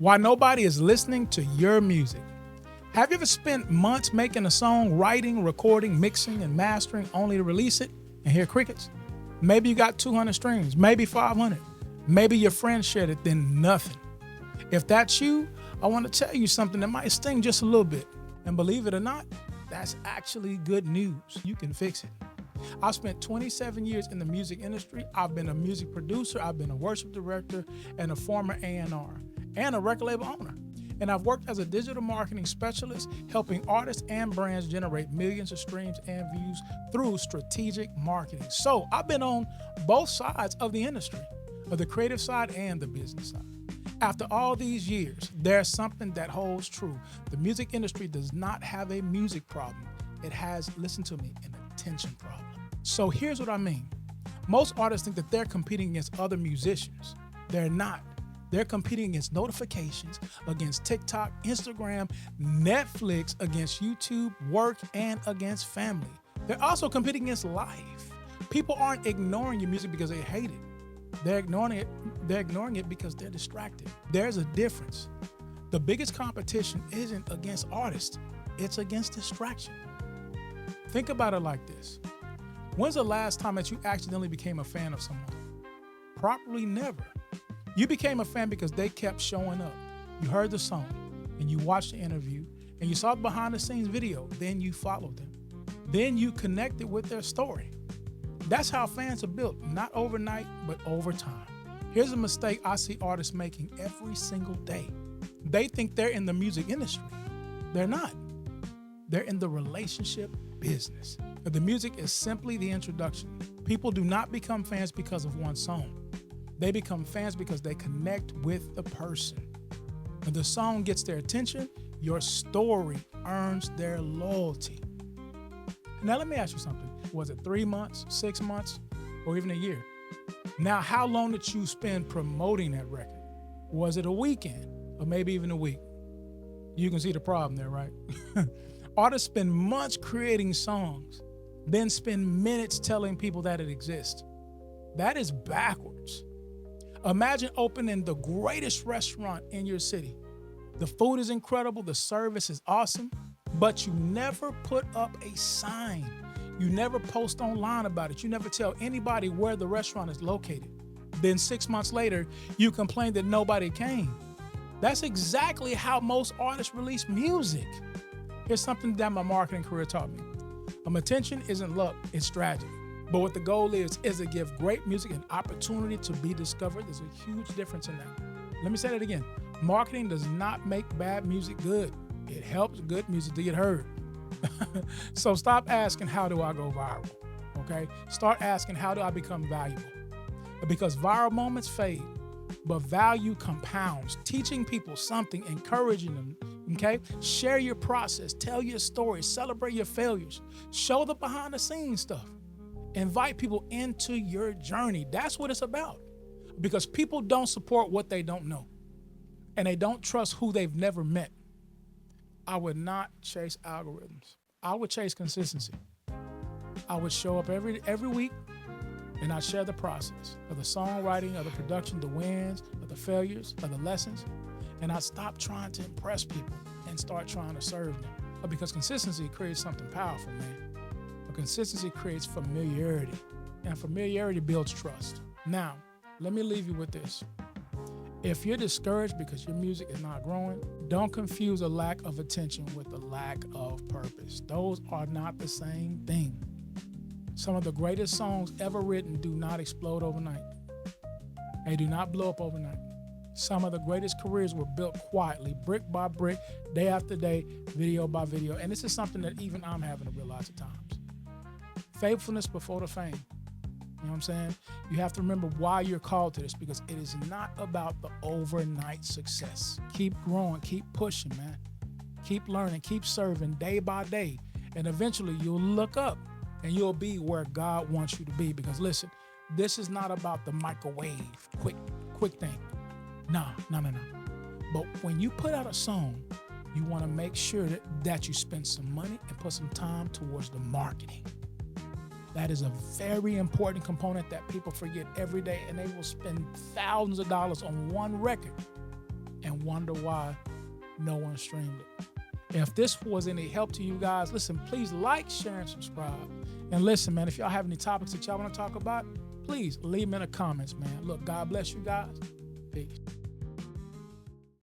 Why nobody is listening to your music. Have you ever spent months making a song, writing, recording, mixing, and mastering only to release it and hear crickets? Maybe you got 200 streams, maybe 500. Maybe your friend shared it, then nothing. If that's you, I want to tell you something that might sting just a little bit. And believe it or not, that's actually good news. You can fix it. I've spent 27 years in the music industry. I've been a music producer, I've been a worship director, and a former A&R, and a record label owner. And I've worked as a digital marketing specialist, helping artists and brands generate millions of streams and views through strategic marketing. So I've been on both sides of the industry, of the creative side and the business side. After all these years, there's something that holds true. The music industry does not have a music problem. It has, listen to me, an attention problem. So here's what I mean. Most artists think that they're competing against other musicians. They're not. They're competing against notifications, against TikTok, Instagram, Netflix, against YouTube, work, and against family. They're also competing against life. People aren't ignoring your music because they hate it. They're ignoring it because they're distracted. There's a difference. The biggest competition isn't against artists, it's against distraction. Think about it like this. When's the last time that you accidentally became a fan of someone? Probably never. You became a fan because they kept showing up. You heard the song, and you watched the interview, and you saw the behind the scenes video. Then you followed them. Then you connected with their story. That's how fans are built, not overnight, but over time. Here's a mistake I see artists making every single day. They think they're in the music industry. They're not. They're in the relationship business. But the music is simply the introduction. People do not become fans because of one song. They become fans because they connect with the person. When the song gets their attention, your story earns their loyalty. Now let me ask you something. Was it 3 months, 6 months, or even a year? Now, how long did you spend promoting that record? Was it a weekend, or maybe even a week? You can see the problem there, right? Artists spend months creating songs, then spend minutes telling people that it exists. That is backwards. Imagine opening the greatest restaurant in your city. The food is incredible, the service is awesome, but you never put up a sign. You never post online about it. You never tell anybody where the restaurant is located. Then 6 months later, you complain that nobody came. That's exactly how most artists release music. Here's something that my marketing career taught me. Attention isn't luck, it's strategy. But what the goal is to give great music an opportunity to be discovered. There's a huge difference in that. Let me say that again. Marketing does not make bad music good. It helps good music to get heard. So stop asking, how do I go viral? Okay? Start asking, how do I become valuable? Because viral moments fade, but value compounds. Teaching people something, encouraging them, okay? Share your process, tell your story, celebrate your failures, show the behind the scenes stuff. Invite people into your journey. That's what it's about. Because people don't support what they don't know, and they don't trust who they've never met. I would not chase algorithms. I would chase consistency. I would show up every week, and I'd share the process of the songwriting, of the production, the wins, of the failures, of the lessons. And I'd stop trying to impress people and start trying to serve them. Because consistency creates something powerful, man. Consistency creates familiarity, and familiarity builds trust. Now, let me leave you with this. If you're discouraged because your music is not growing, don't confuse a lack of attention with a lack of purpose. Those are not the same thing. Some of the greatest songs ever written do not explode overnight. They do not blow up overnight. Some of the greatest careers were built quietly, brick by brick, day after day, video by video. And this is something that even I'm having to realize at times. Faithfulness before the fame. You know what I'm saying? You have to remember why you're called to this, because it is not about the overnight success. Keep growing, keep pushing, man. Keep learning, keep serving day by day. And eventually you'll look up and you'll be where God wants you to be. Because listen, this is not about the microwave, quick thing. No. But when you put out a song, you want to make sure that you spend some money and put some time towards the marketing. That is a very important component that people forget every day, and they will spend thousands of dollars on one record and and wonder why no one streamed it. If this was any help to you guys, listen, please like, share, and subscribe. And listen, man, if y'all have any topics that y'all want to talk about, please leave them in the comments, man. Look, God bless you guys. Peace.